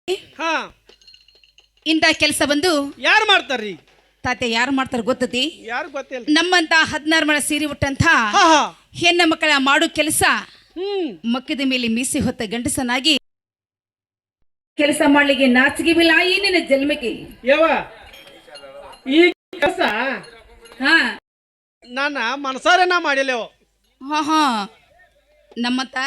ಹಾ ಇಂಥ ಕೆಲಸ ಬಂದು ಯಾರು ಮಾಡ್ತಾರ್ರಿ? ತಾತೆ ಯಾರು ಮಾಡ್ತಾರ ಗೊತ್ತತಿ? ಯಾರು ಗೊತ್ತಿಲ್ಲ. ನಮ್ಮಂತ 16 ಮಳ ಸೀರೆ ಉಟ್ಟಂತ ಹಾ ಹಾ ಹೆಣ್ಣ ಮಕ್ಕಳ ಮಾಡೋ ಕೆಲಸ ಮಕ್ಕದ ಮೇಲೆ ಮೀಸೆ ಹೊತ್ತ ಗಂಡಸನಾಗಿ ಕೆಲಸ ಮಾಡ್ಲಿಕ್ಕೆ ನಾಚಿಗೆ ಬಿಲ್ಲ ಏನೇನ ಜನ್ಮಕ್ಕೆ ಯವ ಈ ಕೆಲಸ ಹಾ ನನ್ನ ಮನಸಾರೇನ ಮಾಡಿಲ್ಲೇವ. ಹಾ ಹಾ ನಮ್ಮಂತ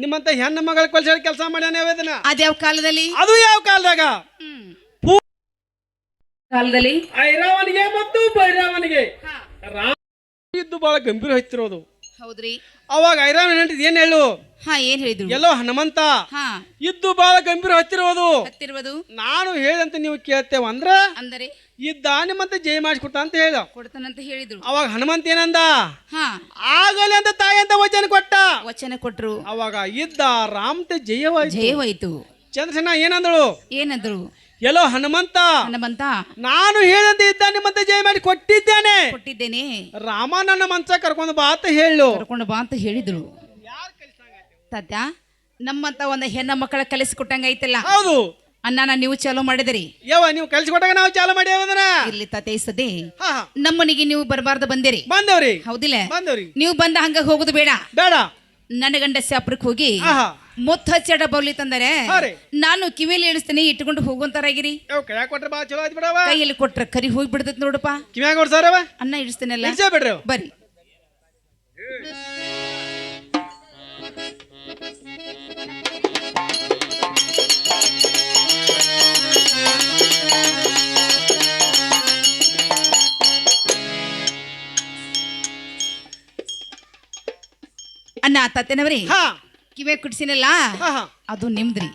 ನಿಮ್ಮಂತ ಹೆಣ್ಣು ಮಗಳ ಕೊಲ್ಸ ಕೆಲಸ ಮಾಡ್ಯಾನ ಇದನ್ನ. ಅದ್ಯಾವ ಕಾಲದಲ್ಲಿ? ಅದು ಯಾವ ಕಾಲದಾಗ? ಕಾಲದಲ್ಲಿ ಐರಾವನಿಗೆ ಮತ್ತು ಭೈರವನಿಗೆ ರಾಮ ಇದ್ದು ಬಹಳ ಗಂಭೀರ ಹತ್ತಿರೋದು. ಹೌದ್ರಿ. ಅವಾಗ ಐರಾವನ ಹೆಂಡತಿ ಏನ್ ಹೇಳು? ಹಾ ಏನ್ ಹೇಳಿದ್ರು? ಎಲ್ಲೋ ಹನುಮಂತ ಹಾ ಇದ್ದು ಬಹಳ ಗಂಭೀರ ಹತ್ತಿರುವುದು ನಾನು ಹೇಳಿದಂತ ನೀವು ಕೇಳ್ತೇವ ಅಂದರೆ ಇದ್ದ ನಿಮ್ಮಂತ ಜಯ ಮಾಡಿಸ್ಕೊಡ್ತ ಅಂತ ಹೇಳ ಕೊಡ್ತಾನಂತ ಹೇಳಿದ್ರು. ಅವಾಗ ಹನುಮಂತ ಏನಂದ? ಹಾ ಆಗಲಿ ಅಂತ ತಾಯಿ ಅಂತ ವಚನ ಕೊಟ್ಟ. ವಚನ ಕೊಟ್ರು. ಅವಾಗ ಇದ್ದ ರಾಮತೆ ಜಯವಾಯ್ತು. ಚಂದ್ರಸೇನ ಏನಂದಳು? ಏನಂದ್ರು? ಎಲ್ಲೋ ಹನುಮಂತ ನಾನು ಹೇಳಿದಂತೆ ಇದ್ದ ನಿಮ್ಮಂತ ಜಯ ಮಾಡಿ ಕೊಟ್ಟಿದ್ದೇನೆ. ರಾಮ ನನ್ನ ಮನ್ಸ ಕರ್ಕೊಂಡು ಬಾ ಅಂತ ಕರ್ಕೊಂಡು ಬಾ ಅಂತ ಹೇಳಿದ್ರು. ತಾತ್ಯ ನಮ್ಮಂತ ಒಂದು ಹೆಣ್ಣ ಮಕ್ಕಳ ಕಲಿಸಿಕೊಟ್ಟಂಗ ಐತಲ್ಲ. ಹೌದು ಅನ್ನ ನೀವು ಚಾಲೂ ಮಾಡಿದ್ರಿ. ನೀವು ಕಲಿಸಿಕೊಟ್ಟಾಗ ನಾವು ಚಾಲು ಮಾಡಿದನ. ಇಲ್ಲಿ ತಾತೆ ಸದೇ ನಮ್ಮನಿಗೆ ನೀವು ಬರಬಾರ್ದು ಬಂದಿರಿ. ಬಂದವ್ರಿ. ಹೌದಿಲ್ಲ? ಬಂದವ್ರಿ. ನೀವು ಬಂದ ಹಂಗ ಹೋಗುದು ಬೇಡ. ನನ್ನ ಗಂಡ ಶಾಪುರಕ್ಕೆ ಹೋಗಿ ಮುತ್ತ ಹಚ್ಚಡ ಬೌಲಿ ತಂದರೆ ನಾನು ಕಿವಿಯಲ್ಲಿ ಇಳಿಸ್ತೀನಿ ಇಟ್ಕೊಂಡು ಹೋಗುವಂತಾರಾಗಿರಿ. ಕೈಯಲ್ಲಿ ಕೊಟ್ರ ಕರಿ ಹೋಗಿ ಬಿಡ್ತೈತಿ ನೋಡಪ್ಪ. ಅನ್ನ ಇಳಿಸ್ತೇನಲ್ಲ ಬರ್ರಿ. ಅನ್ನ ತತ್ತೇನವ್ರಿ ಕಿವೆ ಕುಡ್ಸಿನಲ್ಲ ಅದು ನಿಮ್ದ್ರಿ.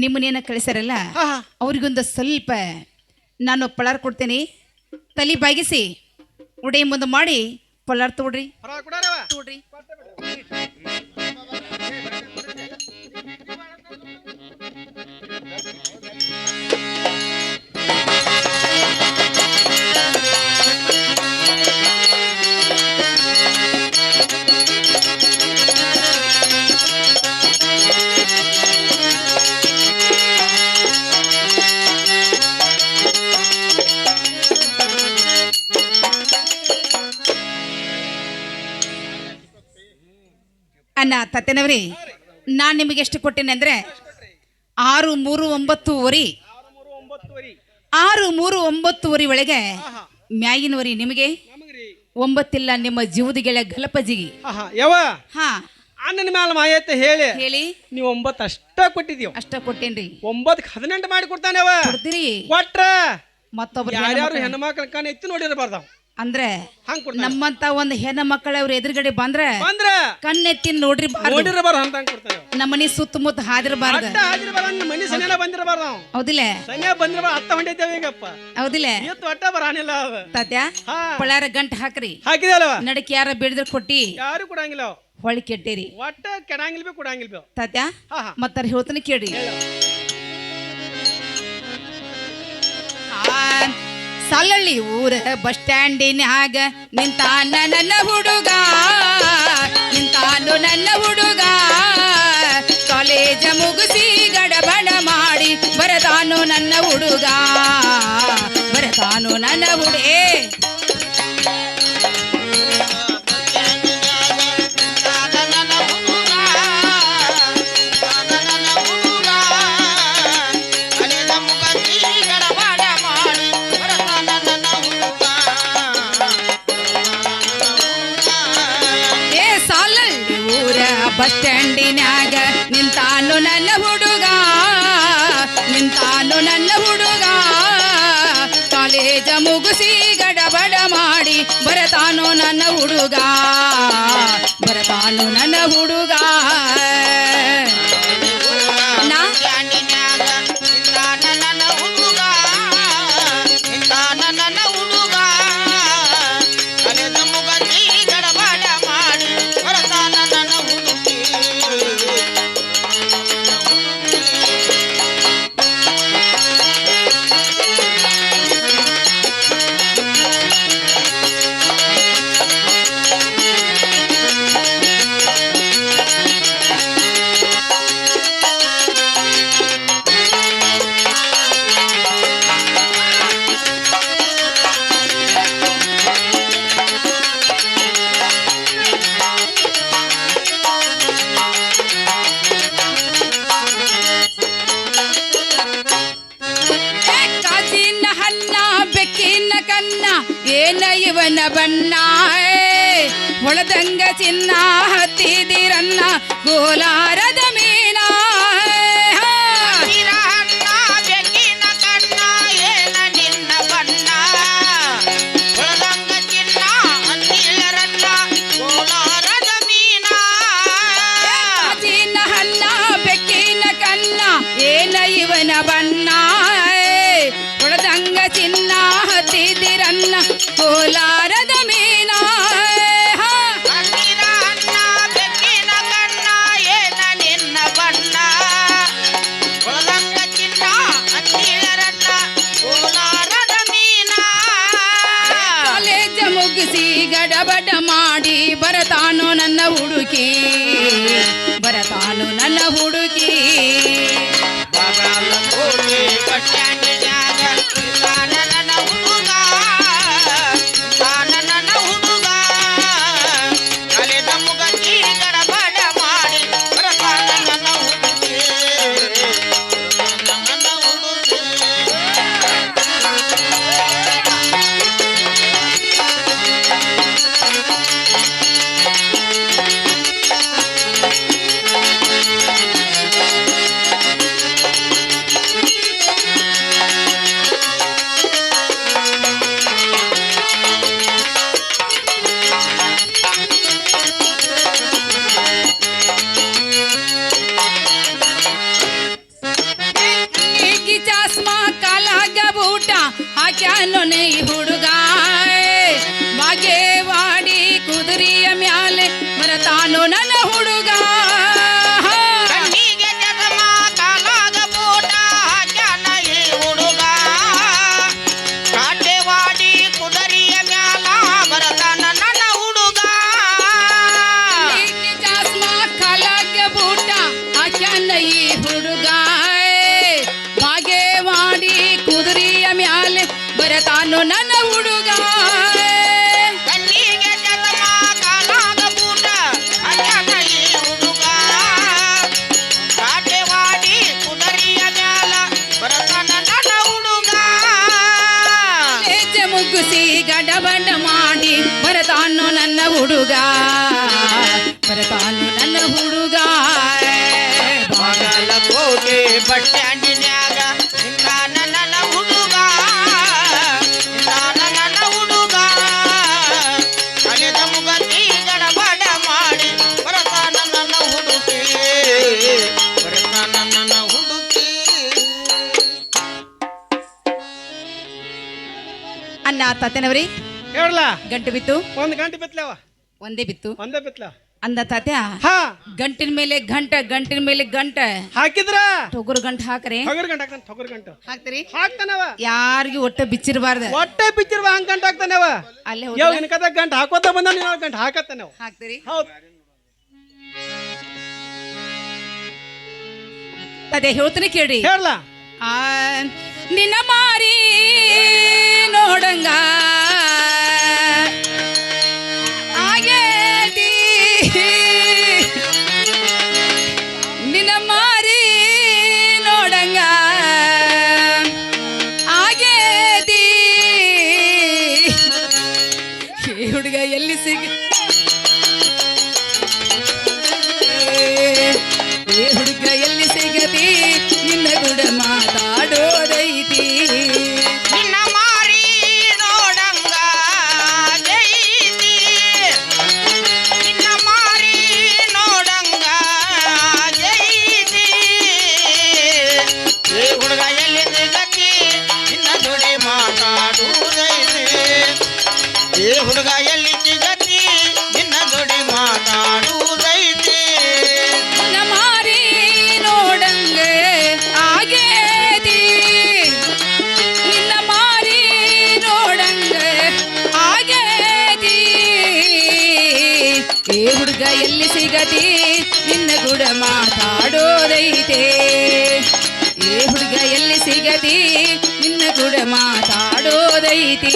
ನಿಮ್ಮನೇನ ಕಳಿಸಾರಲ್ಲ ಅವ್ರಿಗೊಂದು ಸ್ವಲ್ಪ ನಾನು ಪಳಾರ್ ಕೊಡ್ತೇನೆ. ತಲಿ ಬಾಗಿಸಿ ಉಡೆ ಮುಂದೆ ಮಾಡಿ ಪಳಾರ್ ತೋಡ್ರಿ. ಅನ್ನ ತತ್ತೇನವ್ರಿ ನಾನ್ ನಿಮಗೆ ಎಷ್ಟು ಕೊಟ್ಟೇನೆ ಅಂದ್ರೆ 6, 3, 9 6, 3, 9 ಒಳಗೆ ಮ್ಯಾಗಿನವರಿ ನಿಮಗೆ 9 ಇಲ್ಲ ನಿಮ್ಮ ಜೀವದ ಗೆಳೆಯ ಗಲಪಜಿಗೆ ಅಣ್ಣನ ಮ್ಯಾಲ ಮಾಯತ್ತೆ ಹೇಳಿ ನೀವು 9 ಅಷ್ಟ ಕೊಟ್ಟೇನ್ರಿ. 9ಕ್ಕೆ 18 ಮಾಡಿ ಕೊಡ್ತಾನೆ ಕೊಟ್ರ ಮತ್ತೊಬ್ರು ಯಾರ್ಯಾರು ಹೆಣ್ಣು ಮಕ್ಕಳ ಕಾಣ ಎತ್ತಿ ನೋಡಿರಬಾರ್ದಾವ್ ಅಂದ್ರೆ ನಮ್ಮಂತ ಒಂದು ಹೆಣ್ಣ ಮಕ್ಕಳ ಅವ್ರ ಎದುರುಗಡೆ ಬಂದ್ರೆ ಕಣ್ಣೆತ್ತಿ ನೋಡ್ರಿ ನಮ್ಮನಿ ಸುತ್ತಮುತ್ತ ಹಾದಿರಬಾರ್ದು. ಹೌದಿಲ್ಲ? ಹೌದಿಲ್ಲ? ತಾತ್ಯ ಪಳಾರ ಗಂಟು ಹಾಕ್ರಿ. ನಡಕ್ ಯಾರ ಬಿಡಿದ್ರ ಕೊಟ್ಟಿ ಯಾರು ಕೊಡಂಗಿಲ್ಲ. ಹೊಳಿ ಕೆಟ್ಟಿರಿ ಒಟ್ಟ ಕೆಡಂಗಿಲ್ಬೇ ಕೊಡಂಗಿಲ್ಬೇ. ತಾತ್ಯ ಮತ್ತಾರ ಹೇಳ್ತಾನೆ ಕೇಳಿ. ಸಾಲಳ್ಳಿ ಊರ ಬಸ್ ಸ್ಟ್ಯಾಂಡಿನ್ಯಾಗ ನಿಂತಾನ ನನ್ನ ಹುಡುಗ ಕಾಲೇಜ ಮುಗಿಸಿ ಗಡಬಡ ಮಾಡಿ ಬರತಾನು ನನ್ನ ಹುಡುಗ ಬಸ್ ಸ್ಟ್ಯಾಂಡಿನ್ಯಾಗ ನಿಂತಾನು ನನ್ನ ಹುಡುಗ ಕಾಲೇಜ ಮುಗಿಸಿ ಗಡಬಡ ಮಾಡಿ ಬರತಾನು ನನ್ನ ಹುಡುಗ ಏನ ಇವನ ಬಣ್ಣ ಹೊಳದಂಗ ಚಿನ್ನ ಹತ್ತಿದಿರನ್ನ ಗೋಲಾರದ ಮೀನ ಇವನ ಬಣ್ಣ ಹೊಳದಂಗ ಚಿನ್ನ ಹತ್ತಿದಿರನ್ನ ಕೋಲಾರದ ಮೀನ ಕಾಲೇಜ ಮುಗಿಸಿ ಗಡಬಡ ಮಾಡಿ ಬರತಾನು ನನ್ನ ಹುಡುಕಿ ಬರತಾನು ನನ್ನ ಹುಡುಕಿ ಹಾಕ್ಯಾನೋ ನೈ ಹುಡುಗ ಬಾಗೇವಾಡಿ ಕುದುರೆಯ ಮ್ಯಾಲೆ ಬರತಾನೋ ನನ್ನ ಹುಡುಗ ಕುದುರೆಯ ಮ್ಯಾಲ ಬರತಾನ ನನ್ನ ಹುಡುಗ ಚಾಸ್ಮಾ ಕಾಲಾಗ ಬೂಟ ಹಾಕ್ಯಾನ ಈ ಹುಡುಗ ಬಾಗೇವಾಡಿ ಕುದುರೆಯ ಮ್ಯಾಲೆ ಬರತಾನು ನನ್ನ ಹುಡುಗ ಕಣ್ಣಿಗೆ ಚತಮ ಕಾಲಾಗ ಬೂಟ ಹಾಕ್ಯಾನ ಈ ಹುಡುಗ ಕಾಟೆವಾಡಿ ಕುದುರೆಯ ಮ್ಯಾಲ ಬರತಾನ ನನ್ನ ಹುಡುಗ ಹೆಜ್ಜೆ ಮುಗ್ಗಿಸಿ ಗಡಬಡ ಮಾಡಿ ಬರತಾನು ನನ್ನ ಹುಡುಗ ಬರತಾನು ನನ್ನ ಹುಡುಗ ಬಾಗಲಕೋಟೆ ಬಸ್ ಸ್ಟ್ಯಾಂಡಿನ್ಯಾಗ ನನ್ನ ಹುಡುಗ ನನ್ನ ಹುಡುಗ ಕಳೆದ ಮುಗತಿ ಗಡಬಡ ಮಾಡಿ ಬರತಾನ ನನ್ನ ಹುಡುಗಿ ಬರತಾನ ನನ್ನ ಹುಡುಗಿ ಅನ್ನ ತಾತನವ್ರಿ ಹೇಳಲ್ಲ ಗಂಟು ಬಿತ್ತು ಒಂದು ಗಂಟೆ ಬಿತ್ತಲವ ಒಂದೇ ಬಿತ್ತು ಅಂದ ತಾತ್ಯ ಗಂಟಿನ ಮೇಲೆ ಗಂಟ ಹಾಕಿದ್ರ ತೊಗರು ಗಂಟ ಹಾಕ್ರಿ ಹಾಕ್ತೀರಿ ಯಾರಿಗೂ ಒಟ್ಟ ಬಿಚ್ಚಿರಬಾರ್ದು ಹಂಗ ಗಂಟ ಹಾಕ್ತಾನವ ಅಲ್ಲೇ ಗಂಟ ಹಾಕೋತ ಬಂದ ಗಂಟ ಹಾಕತ್ತಾನ ಹಾಕ್ತೀರಿ ಅದೇ ಹೇಳ್ತೀನಿ ಕೇಳ್ರಿ ಹೇಳಲ್ಲ ನಿನ್ನ ಮಾರಿ ನೋಡಂಗ ನಿನ್ನ ಮಾರಿ ನೋಡಂಗ ಆಗೇದಿ ಹುಡುಗ ಎಲ್ಲಿ ಸಿಗ ಹುಡುಗ ಎಲ್ಲಿ ಸಿಗತಿ ನಿನ್ನ ಕೂಡ ಮಾತಾಡೋದೈತಿ ನಿನ್ನ ಮಾರಿ ನೋಡಂಗ ಜೈತಿ ನಿನ್ನ ಮಾರಿ ನೋಡಂಗ ಜೈತಿ ಈ ಹುಡುಗ ಎಲ್ಲಿ ಸಿಗತಿ ನಿನ್ನ ಜೋಡಿ ಮಾತಾಡುವುದೈತಿ ಈ ಹುಡುಗ ಎಲ್ಲಿ ಸಿಗತಿ ನಿನ್ನ ಜೋಡಿ ಮಾತಾಡುವುದೈತಿ ನಿನ್ನ ಮಾರಿ ನೋಡಂಗ ಆಗೇದಿ ನಿನ್ನ ಮಾರಿ ನೋಡಂಗ ಆಗೇದಿ ಈ ಹುಡುಗ ಎಲ್ಲಿ ಸಿಗತಿ ನಿನ್ನ ಕೂಡ ಮಾತಾಡೋದೈತೆ ಈ ಹುಡುಗ ಎಲ್ಲಿ ಸಿಗತಿ ನಿನ್ನ ಕೂಡ ಮಾತಾಡೋದೈತಿ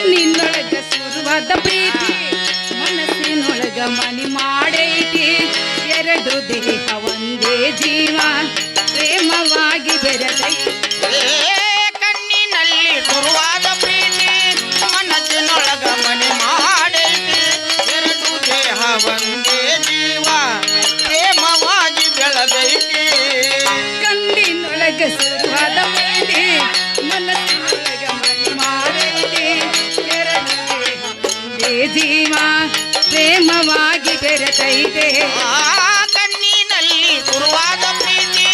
ಕಣ್ಣಿನೊಳಗ ಸುರುವಾದ ಪ್ರೀತಿ ಮನಸ್ಸಿನೊಳಗ ಮನಿ ಮಾಡೈತಿ ಎರಡು ದೇಹ ಒಂದೇ ಜೀವ ಪ್ರೇಮವಾಗಿ ಬೆರೆತೈತಿ ಕಣ್ಣಿನಲ್ಲಿ ಶುರುವಾದ ಪ್ರೀತಿ ಮನಸ್ಸಿನೊಳಗ ಮನೆ ಮಾಡೈತಿ ಎರಡು ದೇಹ ಒಂದೇ ಜೀವ ಪ್ರೇಮವಾಗಿ ಬೆಳೆದೈತಿ ಕಣ್ಣಿನೊಳಗ ಸುರುವಾದ ಪ್ರೀತಿ ಮನಸ್ಸಿನೊಳಗ ಮನಿ ಮಾಡೈತಿ ಎರಡು ದೇಹ ಒಂದೇ ಜೀವ ಪ್ರೇಮವಾಗಿ ಬೆರೆತೈತೆ ಕಣ್ಣಿನಲ್ಲಿ ಶುರುವಾದ ಪ್ರೀತಿ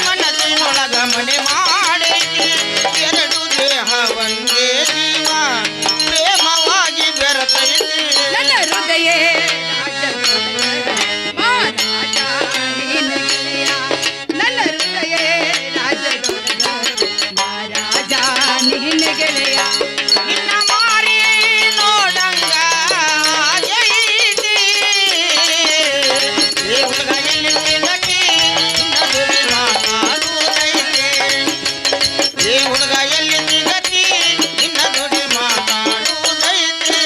ಮನಸ್ಸಿನೊಳಗ ಮನೆ ಮಾಡೈತಿ ಎರಡು ದೇಹ ಒಂದೇ ಜೀವ ಪ್ರೇಮವಾಗಿ ಬೆರೆತೈತಿ ನನ್ನ ಹೃದಯ ನನ್ನ ಹೃದಯ ರಾಜ ನಿನ್ನ ಗೆಳೆಯ ನಿನ್ನ ಮಾರಿ ನೋಡಂಗ ಆಗೈತಿ. ಏ ಹುಡುಗ ಎಲ್ಲಿ ಸಿಗತಿ ನಿನ್ನ ದುಡಿ ಮಾತಾಡುವುದೈತಿ. ಏ ಹುಡುಗ ಎಲ್ಲಿ ಸಿಗತಿ ನಿನ್ನ ದುಡಿ ಮಾತಾಡುವುದೈತಿ.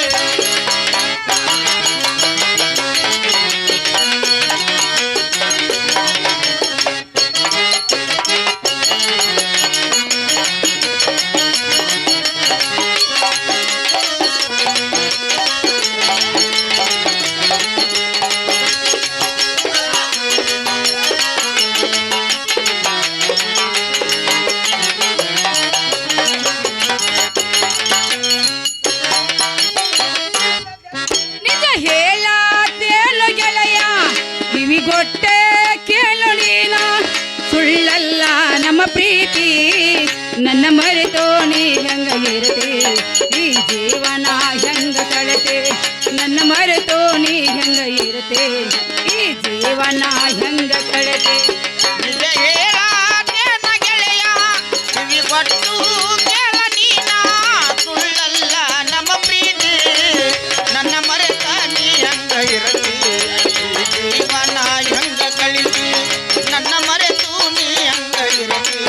ನಿಜ ಹೇಳತ್ತೇನು ಗೆಳೆಯ ಕಿವಿಗೊಟ್ಟೆ ಕೇಳು ನೀನ ಸುಳ್ಳಲ್ಲ ನಮ್ಮ ಪ್ರೀತಿ ನನ್ನ ಮರೆತೋ ನೀ ಹೆಂಗ ಇರತೆ ಈ ಜೀವನ ಹೆಂಗ ಕಳತೆ ನನ್ನ ಮರೆತೋ ನೀ ಹೆಂಗ ಇರತೆ ಈ ಜೀವನ ಹೆಂಗ ಕಳತೆ ನಿಜ ಹೇಳಾತೇನ ಗೆಳೆಯ ಕಿವಿಗೊಟ್ಟು ಕೇಳ ನೀನ ಸುಳ್ಳಲ್ಲ ನಮ್ಮ ಪ್ರೀತಿ ನನ್ನ ಮರೆತ ನೀ ಹಂಗ ಇರತಿ ಈ ಜೀವನ ಹೆಂಗ ಕಳಿತಿ ನನ್ನ ಮರೆತು ನೀ ಹಂಗ ಇರತಿ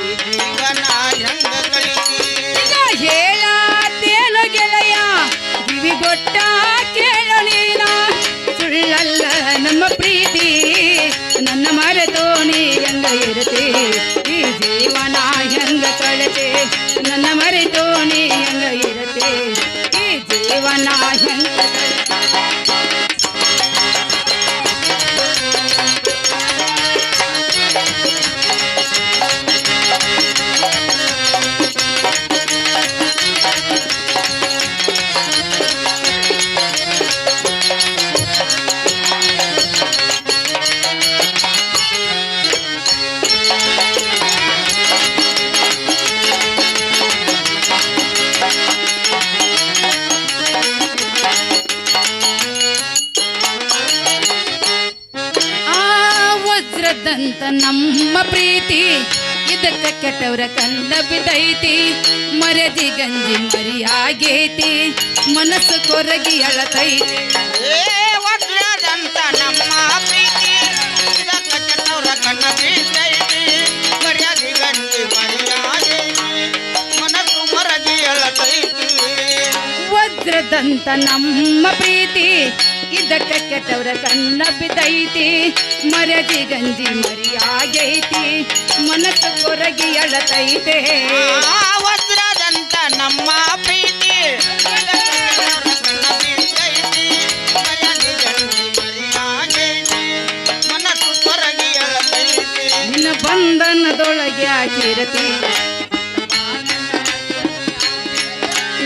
ಈ ಜೀವನ ಹೆಂಗ ಕಳಿತಿ ನಿಜ ಹೇಳತ್ತೇನು ಗೆಳೆಯ ಕಿವಿಗೊಟ್ಟ ಕೇಳು ನೀನ ಸುಳ್ಳಲ್ಲ ನಮ್ಮ ಪ್ರೀತಿ ನನ್ನ ಮರೆತೋ ನೀ ಹೆಂಗ ಇರತೆ ಈ ಜೀವನ ಹೆಂಗ ಕಳತೆ ನನ್ನ ಮರೆತೋ ನೀ ಹೆಂಗ ಇರತೆ ಈ ಜೀವನ ಹೆಂಗ ಕಳತೆ ವಜ್ರದಂತ ನಮ್ಮ ಪ್ರೀತಿ ಇದಕ್ಕ ಕೆಟ್ಟವರ ಕಣ್ಣ ಬಿದ್ದೈತಿ ಮರದಿ ಗಂಜಿ ಮರಿಯಾಗೈತಿ ಮನಸ್ಸು ಕೊರಗಿ ಅಳತೈತಿ ಏ ವಜ್ರದಂತ ನಮ್ಮ ಪ್ರೀತಿ ಇದಕ್ಕ ಕೆಟ್ಟವ್ರ ಕಣ್ಣ ಬೀಳ್ತೈತಿ ಮರ್ಯಾದೆ ಗಂಜಿ ಮರ್ಯಾದೈತಿ ಮನಸ್ಸು ಮರಗಿ ಅಳತೈತಿ ವಜ್ರದಂತ ನಮ್ಮ ಪ್ರೀತಿ ಇದಕ್ಕ ಕೆಟ್ಟವರ ಕಣ್ಣ ಬಿದ್ದೈತಿ ಮರದಿ ಗಂಜಿ ಮರಿಯಾಗೈತಿ ಮನಸ್ಸು ಕೊರಗಿ ಅಳತೈತೆ ವಜ್ರದಂತ ನಮ್ಮ ಪ್ರೀತಿ ಇದಕ್ಕ ಕೆಟ್ಟವ್ರ ಕಣ್ಣ ಬೀಳ್ತೈತಿ ಮರ್ಯಾದೆ ಗಂಜಿ ಮರ್ಯಾದೈತಿ ಮನಸ್ಸು ಕೊರಗಿ ಅಳತೈತಿ ನಿನ್ನ ಬಂಧನದೊಳಗೆ ಹಾಕಿರತಿ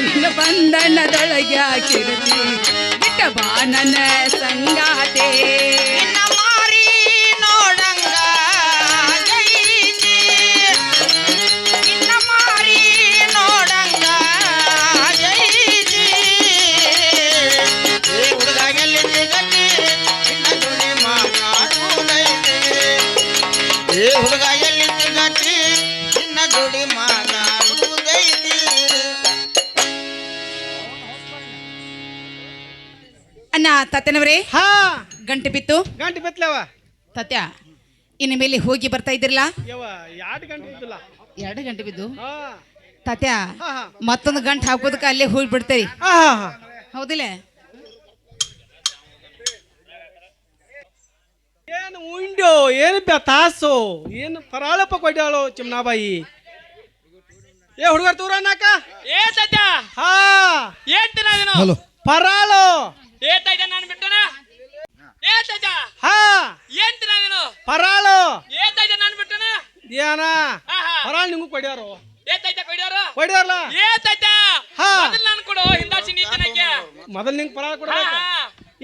ನಿನ್ನ ಬಂಧನದೊಳಗೆ ಹಾಕಿರತಿ ಬಿಟ್ಟ ಬಾನನ ಸಂಗಾತೆ ನಿನ್ನ ಮಾರಿ ನೋಡಂಗ ಆಗೈತಿ. ನಿನ್ನ ಮಾರಿ ನೋಡಂಗ ಆಗೈತಿ. ಏ ಹುಡುಗ ಎಲ್ಲಿ ಸಿಗತಿ ನಿನ್ನ ದುಡಿ ಮಾತಾಡುವುದೈತಿ. ಏ ಹುಡುಗ ಎಲ್ಲಿ ಸಿಗತಿ ನಿನ್ನ ದುಡಿ ಮಾತಾಡುವುದೈತಿ. ಅಣ್ಣ ತಾತನವರೇ ಹಾ ಗಂಟೆ ಬಿತ್ತು ಗಂಟೆ ಬೆತ್ಲವ ತಾತ್ಯ ಇನ್ನು ಮೇಲೆ ಹೋಗಿ ಬರ್ತಾ ಇದ್ರಲ್ಲ ಯವ್ವ 2 ಗಂಟೆ ಇದ್ದಿಲ್ಲ 2 ಗಂಟೆ ಬಿದ್ದು ಹಾ ತಾತ್ಯ ಹಾ ಹಾ ಮತ್ತೊಂದು ಗಂಟು ಹಾಕೋದಕ್ಕೆ ಅಲ್ಲೇ ಹೋಗಿ ಬಿಡ್ತೇರಿ ಹಾ ಹಾ ಹಾ ಹೌದಿಲ್ಲ ಏನು ಉಂಡ್ಯೋ ಏನು ತಾಸು ಏನು ಪರಾಳಪ್ಪ ಕೊಡ್ಯಾಳು ಚಿಮ್ನಾಬಾಯಿ ಏ ಹುಡುಗರ್ ತೂರ ನಾಕ ಏ ಸದ್ಯ ಹಾ ಏನ್ತಿನ ನೀನು ಹಲೋ ಪರಾಳು ಏತಾಯ್ತ ನಾನು ಬಿಟ್ಟನ ಏ ಸದ್ಯ ಹಾ ಏನ್ತಿನ ನೀನು ಪರಾಳು ಏತಾಯ್ತ ನಾನು ಬಿಟ್ಟನ ಏನ ಹಾ ಹಾ ಪರಾಳು ನಿಂಗೂ ಕೊಡ್ಯಾರು ಏತಾಯ್ತ ಕೊಡ್ಯಾರು ಕೊಡ್ಯಾರಲ್ಲ ಏತಾಯ್ತ ಹಾ. ಮೊದಲು ನಾನು ಕೊಡು ಹಿಂದಾಸಿ ನೀತನಕ್ಕೆ ಮೊದಲ್ ನಿಂಗೆ ಪರಾಳು ಹಾ ಕೊಡ್ಬೇಕು ಹಾ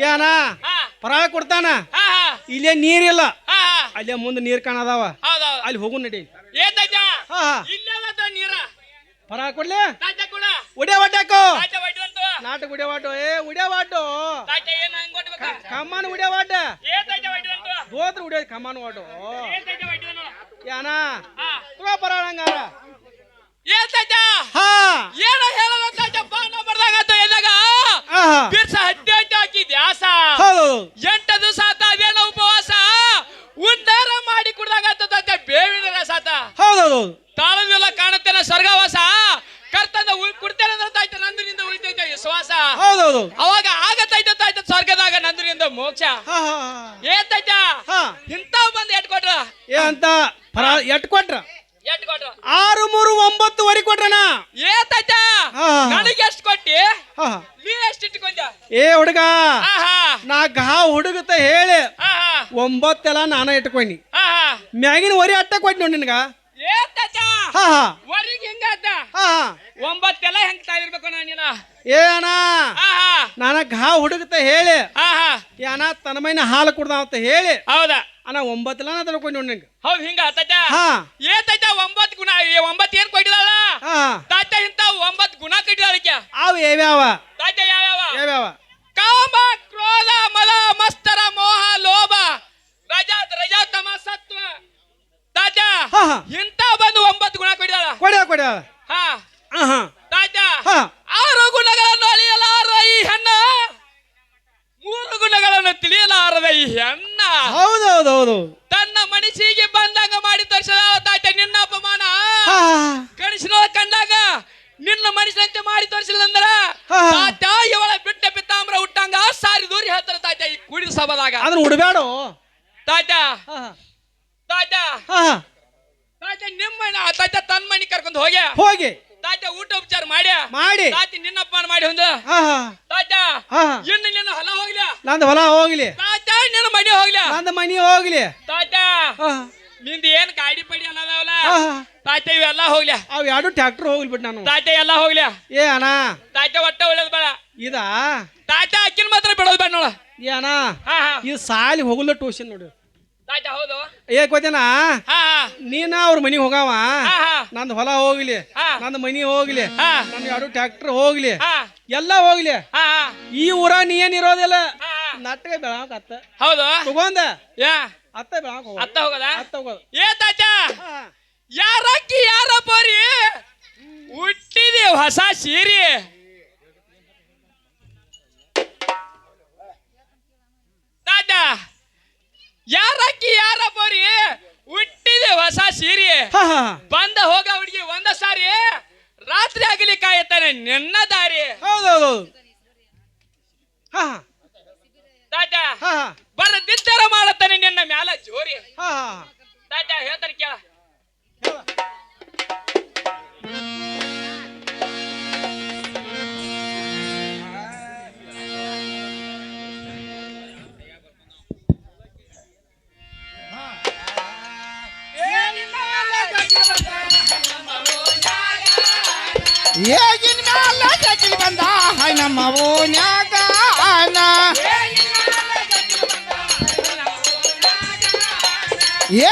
ಏನ ಹಾ ಪರಾಳು ಕೊಡ್ತಾನ ಹಾ ಹಾ ಇಲ್ಲೇ ನೀರಿಲ್ಲ ಹಾ ಹಾ ಅಲ್ಲೇ ಮುಂದೆ ನೀರ್ ಕಾಣದಾವ ಹೌದೌದು ಅಲ್ಲಿ ಹೋಗು ನಡಿ ಏತಾಯ್ತ ಹಾ ಹಾ ಇಲ್ಲೆಲ್ಲ ನೀರ ಪರಾಳು ಕೊಡ್ಲಿ ತಾಯ್ತ ಕೂಡ ಉಡ್ಯಾ ವಾಟ್ಯಾಕೋ ತಾಯ್ತ ಹೊಡಿವಂತು ನಾಟಕ ಉಡ್ಯಾ ವಾಟು ಏ ಉಡ್ಯಾ ವಾಟು ತಾಯ್ತ ಏನು ಹಂಗ್ ಕೊಡ್ಬೇಕ ಕಮ್ಮಾನ ಉಡ್ಯಾ ವಾಟ ಏತಾಯ್ತ ಹೊಡಿವಂತು ಹೋದ್ರ ಉಡ್ಯೋದು ಕಮ್ಮಾನ ವಾಟು ಏತಾಯ್ತ ಹೊಡಿವನು ಯಾನ ಹಾ ತಗೋ ಪರಾಳ ಹಂಗಾರ ಏತಾಯ್ತ ಹಾ ಏನ ಹೇಳಲ್ಲ ತಾಯ್ತ ಬಾಣ ಬರ್ದಾಗತ್ತ ಎದಾಗ ಆಹಾ ಬಿರ್ಸ ಹಟ್ಟಿ ಹಟ್ಟಿ ಹಾಕಿದ್ದೆ ಆಸ ಹೌದು 8 ದಿವಸ ಆತ ಅದೇನ ಉಪವಾಸ ಉದ್ದಾರ ಮಾಡಿ ಕುಡ್ದಾಗತ್ತ ಬೇವಿನ ರಸ ಆತ ಹೌದೌದು ತಾಳದಿಲ್ಲ ಕಾಣುತ್ತೇನೆ ಸ್ವರ್ಗವಾಸ ಕರ್ತಂದ ಕುಡ್ತೇನೆ ಅಂದ್ರೆ ತಾಯ್ತ ನಂದಿನಿಂದ ಉಳಿತೈತೆ ವಿಶ್ವಾಸ ಹೌದೌದು ಅವಾಗ ಆಗತೈತ ತಾಯ್ತ ಸ್ವರ್ಗದಾಗ ನಂದಿನಿಂದ ಮೋಕ್ಷ ಹಾ ಹಾ ಏತೈತ ಹಾ ಇಂಥವ್ ಬಂದು ಎಟ್ ಕೊಟ್ರ ಏ ಅಂತ ಪರಾಳ ಎಟ್ ಕೊಟ್ರ ಎಟ್ ಕೊಟ್ರ 6 3 9 ವರೆ ಕೊಟ್ರಣ ಏತೈತ ಹಾ. ನನಗೆ ಎಷ್ಟು ಕೊಟ್ಟಿ ಹಾ ನೀ ಎಷ್ಟು ಇಟ್ಕೊಂಡ ಏ ಹುಡುಗ ಆಹಾ ನಾ ಗಾ ಹುಡುಗತ ಹೇಳಿ ಆಹಾ 9 ಎಲ್ಲ ನಾನ ಇಟ್ಕೊಂಡಿ ಆಹಾ ಮ್ಯಾಗಿನ ವರಿ ಅಟ್ಟ ಕೊಟ್ಟಿ ನೋಡಿ ನಿನಗ ಏತೈತ ಹಾ ಹಾ ವರಿಗೆ ಹಿಂಗಾತ ಹಾ ಹಾ 9 ಎಲ್ಲ ಹೆಂಗ್ ತಾಳಿರ್ಬೇಕು ನೀನ ಏ ಅಣ್ಣ ಆಹಾ ನಾನ ಗಾ ಹುಡುಗತ ಹೇಳಿ ಆಹಾ ಏನ ತನ್ನ ಮೈನ ಹಾಲು ಕುಡ್ದಾವ ಅಂತ ಹೇಳಿ ಹೌದಾ ಅಣ್ಣ 9 ಎಲ್ಲ ತಿಳ್ಕೊಂಡಿ ನೋಡಿ ನಿನಗೆ ಹೌದು ಹಿಂಗ ಆತೈತ ಹಾ ಏತೈತ 9 ಗುಣ 9 ಏನ್ ಕೊಟ್ಟಿದಾಳ ಹಾ ತಾತ ಇಂತ 9 ಗುಣ ಕಟ್ಟಿದಾಳಕ್ಕೆ ಅವು ಯಾವ್ಯಾವ ತಾತ ಯಾವ್ಯಾವ ಯಾವ್ಯಾವ ಕಾಮ ಕ್ರೋಧ ಮದ ಮಸ್ತರ ಮೋಹ ಲೋಭ ರಜಾ ತಮ ಸತ್ವ ತಾತ ಹಾ ಹಾ ಇಂತ ಬಂದು 9 ಗುಣ ಕಟ್ಟಿದಾಳ ಕೊಡ್ಯ ಹಾ ಹಾ ತಾತ ಹಾ 6 ಗುಣಗಳನ್ನು ಅಳಿಯಲಾರ ಈ ಹೆಣ್ಣ 3 ಗುಣಗಳನ್ನು ತಿಳಿಯಲಾರದ ಈ ಹೆಣ್ಣ ಹೌದೌದೌದು ತನ್ನ ಮನಸ್ಸಿಗೆ ಬಂದಂಗ ಮಾಡಿ ತೋರಿಸದ ತಾತ ನಿನ್ನ ಅಪಮಾನ ಹಾ ಗಣೇಶನ ಕಂಡಾಗ ನಿನ್ನ ಮನುಷ್ಯನಂತೆ ಮಾಡಿ ತೋರಿಸಿಲ್ಲ ಅಂದ್ರ ಹಾ. ತಾತ ಇವಳ ಬಿಟ್ಟ ಪಿತ್ತಾಂಬ್ರ ಹುಟ್ಟಂಗ ಸಾರಿ ದೂರಿ ಹೇಳ್ತಾರ ತಾತ ಈ ಕುಡಿದ ಸಭಾದಾಗ ಅದನ್ನ ಉಡಬೇಡ ತಾತ ಹಾ ತಾತ ಹಾ ತಾತ ನಿಮ್ಮ ತಾತ ತನ್ನ ಮನಿ ಕರ್ಕೊಂಡು ಹೋಗ್ಯ ಹೋಗಿ ತಾತ ಊಟ ಉಪಚಾರ ಮಾಡ್ಯ ಮಾಡಿ ತಾತ ನಿನ್ನ ಅಪ್ಪನ ಮಾಡಿ ಹೊಂದ ಹಾ ಹಾ ತಾತ ಹಾ ಇನ್ನು ನಿನ್ನ ಹೊಲ ಹೋಗ್ಲ ನಂದು ಹೊಲ ಹೋಗ್ಲಿ ತಾತ ನಿನ್ನ ಮನೆ ಹೋಗ್ಲ ನಂದು ಮನಿ ಹೋಗ್ಲಿ ತಾತ ಹಾ ನಿಂದ ಏನ್ ಗಾಡಿ ಪಡಿ ಅನ್ನದಾವಲ್ಲ ಹಾ ತಾತ ಇವೆಲ್ಲ ಹೋಗ್ಲ ಅವ್ ಎರಡು ಟ್ರ್ಯಾಕ್ಟರ್ ಹೋಗ್ಲಿ ಬಿಟ್ಟು ನಾನು ತಾತ ಎಲ್ಲ ಹೋಗ್ಲ ಏ ಅಣ್ಣ ತಾತ ಒಟ್ಟ ಒಳ್ಳೇದ್ ಬೇಡ ಇದಾ ತಾತ ಅಕ್ಕಿನ ಮಾತ್ರ ಬಿಡೋದು ಬೇಡ ನೋಡ ಏ ಅಣ್ಣ ಹಾ ಹಾ ಇದು ಸಾಲಿ ಹೋಗಲ್ಲ ಟ್ಯೂಷನ್ ನೋಡಿ ತಾತ ಹೌದು ಏ ಗೊತ್ತೇನ ಹಾ ಹಾ ನೀನ ಅವ್ರ ಮನಿ ಹೋಗಾವ ಹಾ ಹಾ ನಂದು ಹೊಲ ಹೋಗ್ಲಿ ಹಾ. ನಂದು ಮನಿ ಹೋಗ್ಲಿ ಹಾ. ನಂದು ಎರಡು ಟ್ರ್ಯಾಕ್ಟರ್ ಹೋಗ್ಲಿ ಹಾ ಎಲ್ಲ ಹೋಗ್ಲಿ ಹಾ ಹಾ ಈ ಊರ ನೀ ಏನ್ ಇರೋದಿಲ್ಲ ಹಾ. ನಟ್ಟಗ ಬೆಳಾಕ ಅತ್ತ ಹೌದು ತಗೊಂಡ ಯಾ ಅತ್ತ ಬೆಳಾಕ ಹೋಗ ಅತ್ತ ಹೋಗದ ಅತ್ತ ಹೋಗೋದು ಏ ತಾತ ಹಾ. ಯಾರಕ್ಕಿ ಯಾರ ಪೋರಿ ಹುಟ್ಟಿದೆ ಹೊಸ ಸೀರೆ ತಾತ ಯಾರಕ್ಕಿ ಯಾರ ಪೋರಿ ಹುಟ್ಟಿದೆ ಹೊಸ ಸೀರೆ ಹಾ ಹಾ ಬಂದ ಹೋಗ ಹುಡುಗಿ ಒಂದ ಸಾರಿ ರಾತ್ರಿ ಆಗಲಿ ಕಾಯುತ್ತಾನೆ ನಿನ್ನ ದಾರಿ ಹೌದೌದು ಹಾ ತಾತ ಹಾ ಬರದಿದ್ದರ ಮಾಡತ್ತಾನೆ ನಿನ್ನ ಮ್ಯಾಲ ಜೋರಿ ಹಾ ತಾತ ಹೇಳ್ತಾನೆ ಕೇಳ ಏಗಿನ ಮ್ಯಾಲ ಜಗ್ಲಿ ಬಂದ ಹೈ ನಮ್ಮ ಓನ್ಯಾಗ ಆನ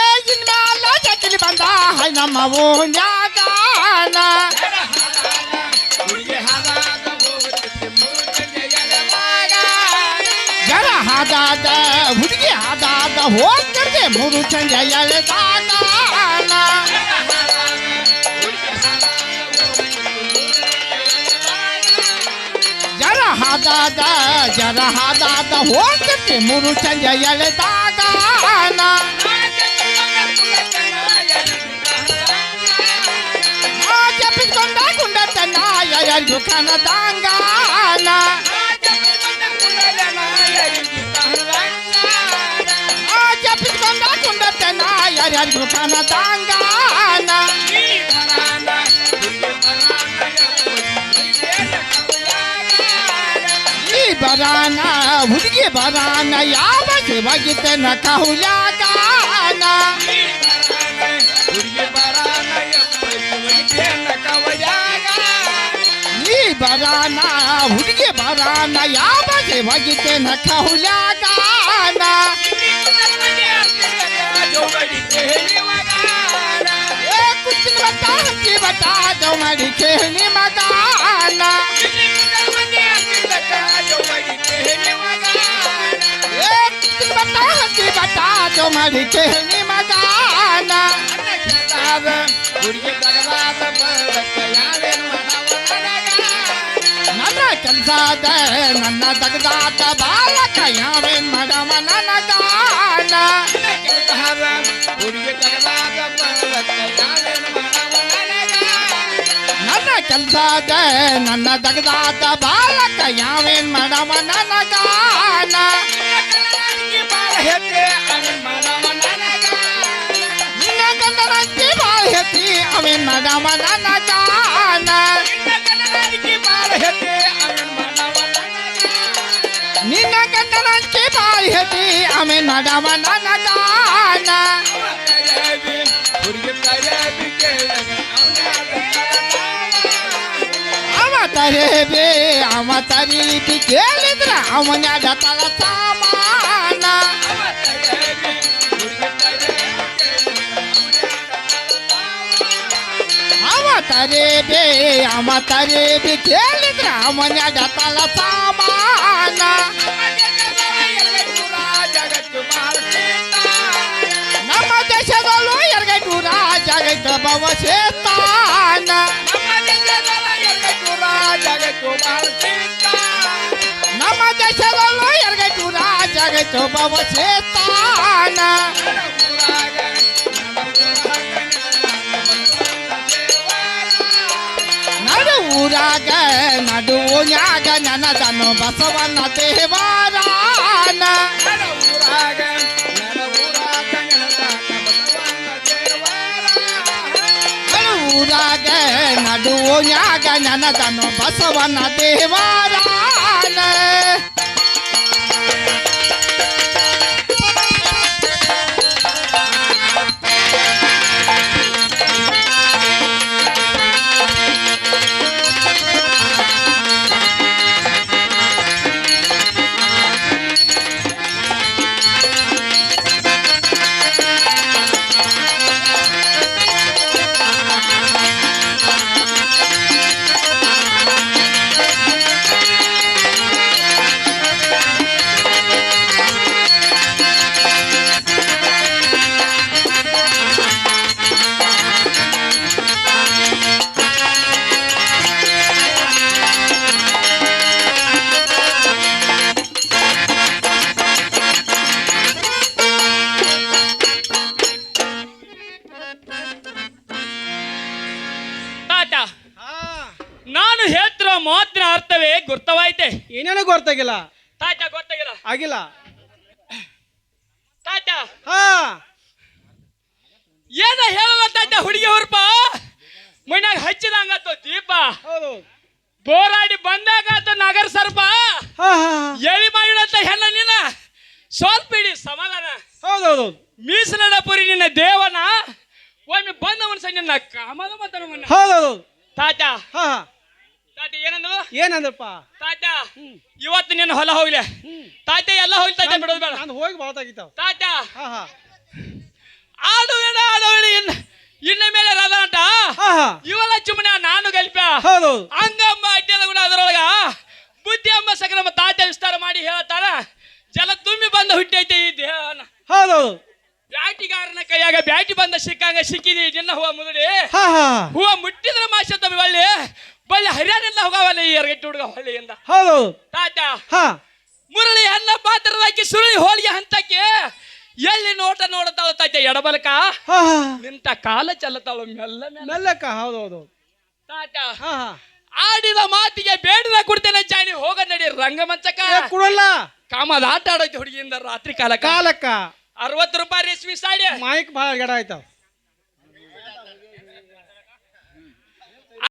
ಏಗಿನ ಮ್ಯಾಲ ಜಗ್ಲಿ ಬಂದ ಹೈ ನಮ್ಮ ಓನ್ಯಾಗ ಆನ ಜರ ಹಾದಾದ ಹುಡುಗಿ ಹಾದಾದ ಹೋಗ್ತಿರ್ದೆ ಮೂರು ಚಂದ ಎಳೆದಾಗ ಜರ ಹಾದಾದ ಹೋಗ್ತಿರ್ದೆ ಮೂರು ಚಂದ ಎಳೆದಾಗ ಜಪಿಸ್ಕೊಂಡ ಯಾರ್ಯಾರಿಗೂ ಕಾಣದಂಗಾನ ಜಪಿಸ್ಕೊಂಡ ಕುಂಡತನ ಯಾರ್ಯಾರಿಗೂ ಕಾಣದಂಗಾನ ಈ ಬರಾನ ಹುಡುಗಿ ಬರಾನ ಯಾವ ಶಿವಗಿತನ ಕಹುಲಾಗಾನ ಈ ಬರಾನ ಹುಡುಗಿ ಬರಾನ ಯಾವ ಶಿವಗಿತನ ಕಹುಲಾಗಾನ ಕುಚ್ಚಿನ ಬಟ್ಟ ಹಚ್ಚಿ ಬಟ್ಟ ಜೌಮಡಿ ಕೇಳಿ ಮಗಾನ ಬಟ್ಟ ಜೌಮಡಿ ಕೇಳಿ ಮಗಾನ ನನ್ನ ಕೆಲಸದ ನನ್ನ ತಗದಾತ ಬಾಲಕ ಯಾವೇನ್ ಮಾಡವ ನನಗಾನ ನನ್ನ ಕೆಲಸದ ನನ್ನ ತಗದಾತ ಬಾಲಕ ಯಾವೇನ್ ಮಾಡವ ನನಗಾನ ನಿನ್ನ ಗಂಡರಂತಿ ಬಾಳ ಹೆತ್ತಿ ಅವೇನ್ ಮಾಡವ ನನಗಾನ ನಿನ್ನ ಗಂಡರಂತಿ ಬಾಳ ಹೆತ್ತಿ ಅವೇನ್ ಮಾಡವ ನನಗಾನ ಅವ ತರೀಬಿ ಕೇಳಿದ್ರ ಅವನ್ಯಾಗ ತಳ ಸಾಮಾನ ಅವ ತರೇಬಿ ಕೇಳಿದ್ರ ಅವನ್ಯಾಗ ತಳ ಸಾಮಾನ ನಮ್ಮ ದೇಶದಲ್ಲೂ ಎರಗೈಟೂರ ಜಗತ್ತ ಭವಶೇತಾನ ನಮ್ಮ ದೇಶದಲ್ಲೂ ಎರಗೈಟೂರ ಜಗತ್ತು ಭವಶೇತಾನ ನಡು ಊರಾಗ ನಡುವನ್ಯಾಗ ನನದನು ಬಸವಣ್ಣ ದೇವಾರಾನ ಊರಾಗ ನಡುವನ್ಯಾಗ ನನದನು ಬಸವಣ್ಣ ದೇವಾರಾನ ನಾನು ಹೇಳ್ತಿರೋ ಮಾತಿನ ಅರ್ಥವೇ ಗುರ್ತವಾಯ್ತೆ. ಏನೇನೋ ಗೊತ್ತಾಗಿಲ್ಲ ತಾತ, ಗೊತ್ತಾಗಿಲ್ಲ ಆಗಿಲ್ಲ ತಾತ. ಹಾ ಏನ ಹೇಳಲ್ಲ ತಾತ. ಹುಡುಗಿ ಹುರ್ಪ ಮೈನಾಗ ಹಚ್ಚಿದಂಗಾತು ದೀಪ, ಹೌದು ಬೋರಾಡಿ ಬಂದಾಗಾತು ನಗರ ಸರ್ಪ, ಎಳಿ ಮಾಡಿಡಂತ ಹೆಣ್ಣ ನೀನ ಸ್ವಲ್ಪ ಇಡಿ ಸಮಾಧಾನ. ಹೌದೌದು ಮೀಸಲಡ ಪುರಿ ನಿನ್ನ ದೇವನ ಒಮ್ಮೆ ಬಂದವನ್ ಸಂಜೆ ನಿನ್ನ ಕಾಮದ ಮಾತಾಡ. ಹೌದೌದು ತಾತ ಹಾ ತಾತ ಏನಂದ್ರು? ಏನಂದ್ರಪ್ಪ ತಾತ ಇವತ್ತು ನಿನ್ನ ಹೊಲ ಹೋಗ್ಲೆ ತಾತ, ಎಲ್ಲ ಹೋಗ್ಲಿ ತಾತ, ಬಿಡೋದು ಬೇಡ. ನಾನು ಹೋಗಿ ಬಾತಾಗಿತ್ತಾವ ತಾತ ಹಾ ಹಾ ಆಡುವೇಣ ಆಡುವೇಳಿ ಇನ್ನ ಮೇಲೆ ರದಾಟ ಇವೆಲ್ಲ ಚುಮ್ಮನೆ ನಾನು ಗಲ್ಪ. ಹೌದೌದು ಹಂಗಮ್ಮ ಅಡ್ಡದ ಗುಣ ಅದರೊಳಗ ಬುದ್ಧಿ ಎಂಬ ಸಕಲ ತಾತ ವಿಸ್ತಾರ ಮಾಡಿ ಹೇಳ್ತಾನ. ಜಲ ತುಂಬಿ ಬಂದ ಹುಟ್ಟೈತೆ ಈ ದೇಹನ. ಹೌದೌದು ಬ್ಯಾಟಿಗಾರನ ಕೈಯಾಗ ಬ್ಯಾಟಿ ಬಂದ ಸಿಕ್ಕಂಗ ಸಿಕ್ಕಿದಿ ನಿನ್ನ ಹೂವ ಮುದುಡಿ. ಹಾ ಹಾ ಹೂವ ಮುಟ್ಟಿದ್ರ ಮಾಸ ತಮ್ಮ ಬಳ್ಳಿ ಬಳ್ಳಿ ಹರಿಯಾಣೆಲ್ಲ ಹೋಗವಲ್ಲ ಈ ಎರಗಟ್ಟಿ ಹುಡುಗ ಹೊಳ್ಳಿಯಿಂದ. ಹೌದೌದು ತಾತ ಹಾ ಮುರಳಿ ಅನ್ನ ಪಾತ್ರದಾಕಿ ಸುರುಳಿ ಹೋಳಿಗೆ ಹಂತಕ್ಕೆ ಎಲ್ಲಿ ನೋಟ ನೋಡತಾಳ ತಾತ ಎಡಬಲಕ ಹಾ ಹಾ ನಿಂತ ಕಾಲ ಚಲ್ಲತಾಳು ಮೆಲ್ಲ ಮೆಲ್ಲಕ್ಕ. ಹೌದೌದು ತಾತ ಹಾ ಹಾ ಆಡಿದ ಮಾತಿಗೆ ಬೇಡದ ಕೊಡ್ತೇನೆ ಜಾನಿ ಹೋಗ ನಡಿ ರಂಗಮಂಚಕ ಕೊಡಲ್ಲ ಕಾಮದ ಆಟ ಆಡೋಕೆ ಹುಡುಗಿಯಿಂದ ರಾತ್ರಿ ಕಾಲಕ್ಕ 60 ರೂಪಾಯಿ ರೇಷ್ಮೆ ಸಾಡಿ ಮಾಯಿಕ್ ಭಾಳ ಗಡ ಆಯ್ತಾವ